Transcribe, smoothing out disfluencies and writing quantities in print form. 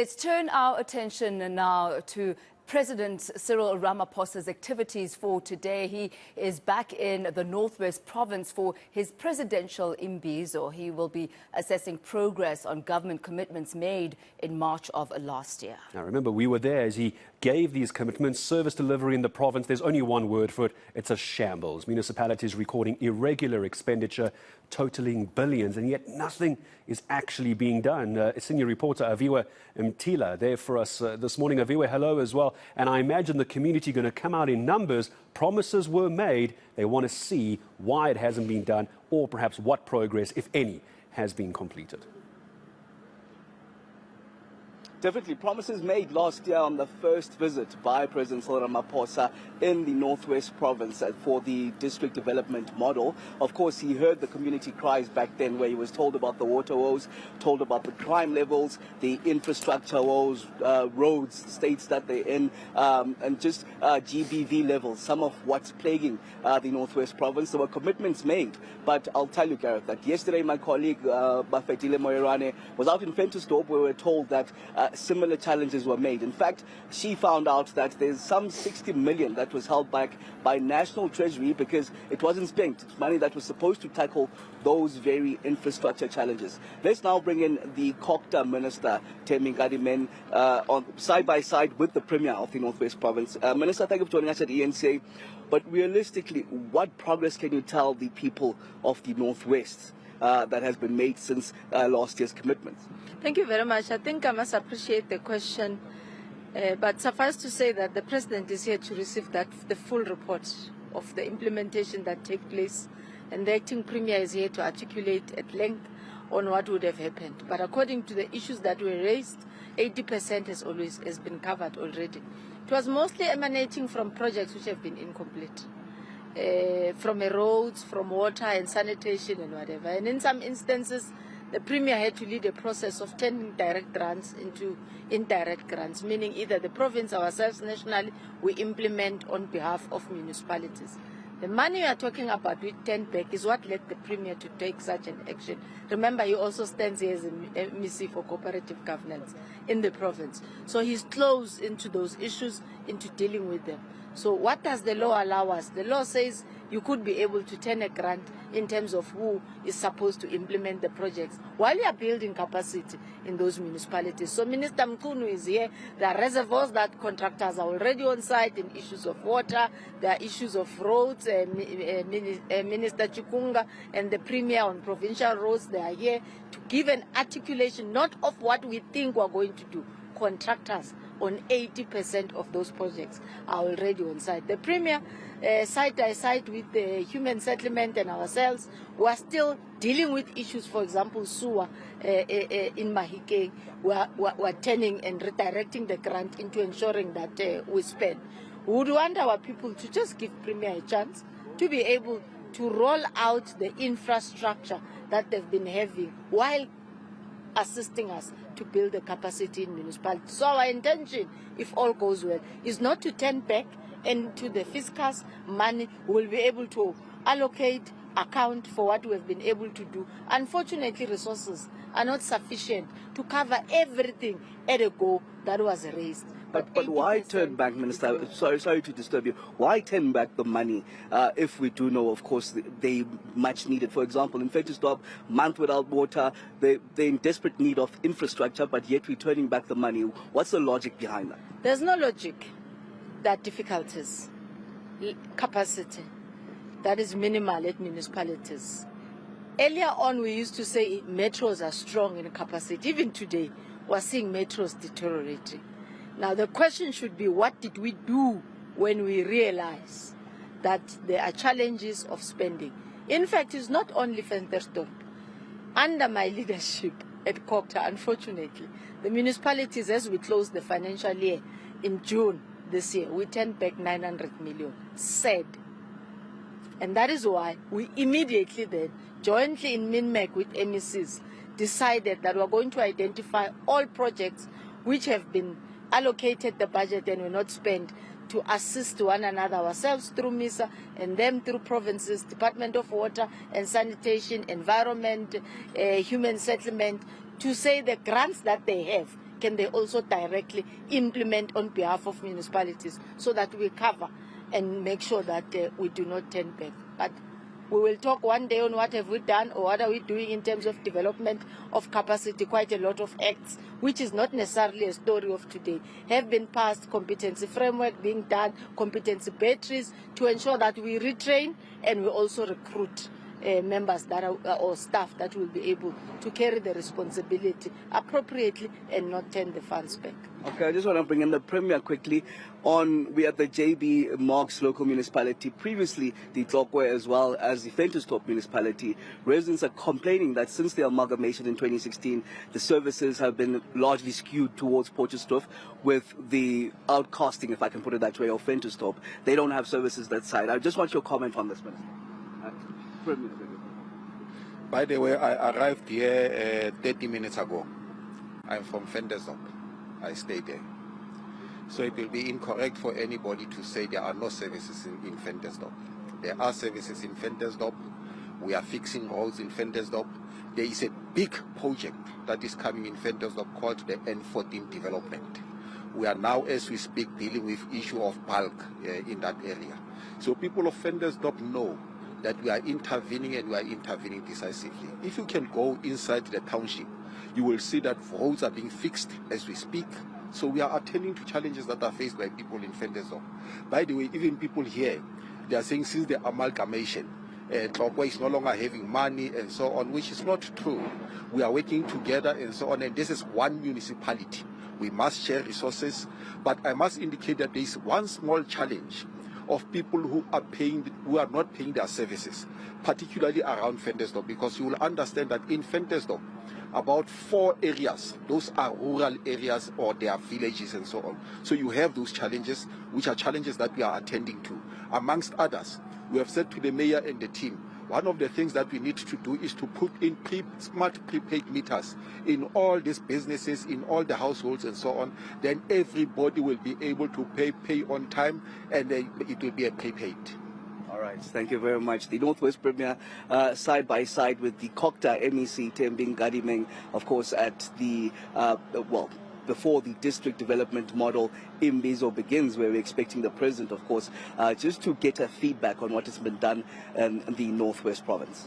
Let's turn our attention now to President Cyril Ramaphosa's activities for today. He is back in the Northwest Province for his presidential Imbizo. He will be assessing progress on government commitments made in March of last year. Now remember, we were there as he gave these commitments. Service delivery in the province, there's only one word for it. It's a shambles. Municipalities recording irregular expenditure totaling billions, and yet nothing is actually being done. Senior reporter Aviwe Mtila there for us this morning. Aviwe, hello as well. And I imagine the community going to come out in numbers. Promises were made. They want to see why it hasn't been done, or perhaps what progress, if any, has been completed. Definitely. Promises made last year on the first visit by President Cyril Ramaphosa in the Northwest Province for the district development model. Of course, he heard the community cries back then, where he was told about the water woes, told about the crime levels, the infrastructure woes, roads, states that they're in, and just GBV levels, some of what's plaguing the Northwest Province. There were commitments made, but I'll tell you, Gareth, that yesterday my colleague Bafetile Moerane was out in Ventersdorp, where we were told that similar challenges were made. In fact, she found out that there's some 60 million that was held back by National Treasury because it wasn't spent. It's money that was supposed to tackle those very infrastructure challenges. Let's now bring in the COCTA Minister, Temi Ngadimen, on side by side with the Premier of the Northwest Province. Minister, thank you for joining us at ENCA. But realistically, what progress can you tell the people of the Northwest that has been made since last year's commitments? Thank you very much. I think I must appreciate the question, but suffice to say that the President is here to receive the full report of the implementation that take place, and the acting Premier is here to articulate at length on what would have happened. But according to the issues that were raised, 80% has been covered already. It was mostly emanating from projects which have been incomplete. From roads, from water and sanitation and whatever. And in some instances, the Premier had to lead a process of turning direct grants into indirect grants, meaning either the province ourselves nationally, we implement on behalf of municipalities. The money we are talking about with 10 back is what led the Premier to take such an action. Remember, he also stands here as a MEC for cooperative governance in the province. So he's close into those issues, into dealing with them. So what does the law allow us? The law says you could be able to turn a grant in terms of who is supposed to implement the projects while you are building capacity in those municipalities. So Minister Mkunu is here. There are reservoirs that contractors are already on site in issues of water. There are issues of roads. Minister Chikunga and the Premier on provincial roads, they are here to give an articulation, not of what we think we're going to do. Contractors on 80% of those projects are already on site. The Premier, side by side with the human settlement and ourselves, we are still dealing with issues, for example, sewer in Mahikeng. We are turning and redirecting the grant into ensuring that we spend. We would want our people to just give Premier a chance to be able to roll out the infrastructure that they've been having while assisting us to build the capacity in municipalities. So our intention, if all goes well, is not to turn back into the fiscus money. We'll be able to allocate, account for what we've been able to do. Unfortunately, resources are not sufficient to cover everything at a go that was raised. But why turn back, Minister? Sorry to disturb you. Why turn back the money if we do know, of course, they much needed? For example, in Ventersdorp, month without water, they're in desperate need of infrastructure, but yet we're turning back the money. What's the logic behind that? There's no logic. There are difficulties. Capacity that is minimal at municipalities. Earlier on, we used to say metros are strong in capacity. Even today, we're seeing metros deteriorating. Now, the question should be, what did we do when we realize that there are challenges of spending? In fact, it's not only Ventersdorp. Under my leadership at COCTA, unfortunately, the municipalities, as we close the financial year in June this year, we turned back 900 million. Sad. And that is why we immediately then, jointly in MINMEC with MECs, decided that we're going to identify all projects which have been allocated the budget and were not spent to assist one another, ourselves through MISA and them through provinces, Department of Water and Sanitation, Environment, Human Settlement, to say the grants that they have can they also directly implement on behalf of municipalities so that we cover and make sure that we do not turn back. But we will talk one day on what have we done or what are we doing in terms of development of capacity. Quite a lot of acts, which is not necessarily a story of today, have been passed, competency framework being done, competency batteries to ensure that we retrain and we also recruit members that are, or staff that will be able to carry the responsibility appropriately and not turn the funds back. Okay, I just want to bring in the Premier quickly. We at the JB Marks local municipality, previously the Tlokwe as well as the Ventersdorp municipality, residents are complaining that since the amalgamation in 2016, the services have been largely skewed towards Potchefstroom, with the outcasting, if I can put it that way, of Ventersdorp. They don't have services that side. I just want your comment on this, Minister. By the way, I arrived here 30 minutes ago. I'm from Ventersdorp. I stay there. So it will be incorrect for anybody to say there are no services in Ventersdorp. There are services in Ventersdorp. We are fixing roads in Ventersdorp. There is a big project that is coming in Ventersdorp called the N14 development. We are now, as we speak, dealing with issue of bulk in that area. So people of Ventersdorp know that we are intervening and we are intervening decisively. If you can go inside the township, you will see that roads are being fixed as we speak. So we are attending to challenges that are faced by people in Ventersdorp. By the way, even people here, they are saying since the amalgamation, Tlokwe is no longer having money and so on, which is not true. We are working together and so on, and this is one municipality. We must share resources, but I must indicate that there is one small challenge of people who are not paying their services, particularly around Ventersdorp, because you will understand that in Ventersdorp, about 4 areas, those are rural areas or they are villages and so on. So you have those challenges, which are challenges that we are attending to. Amongst others, we have said to the mayor and the team, one of the things that we need to do is to put in smart prepaid meters in all these businesses, in all the households and so on. Then everybody will be able to pay on time, and it will be a prepaid. All right, thank you very much. The Northwest Premier side by side with the Kokta MEC Tembing Gadimeng, of course, at the before the district development model Imbizo begins, where we're expecting the president, of course, just to get a feedback on what has been done in the Northwest province.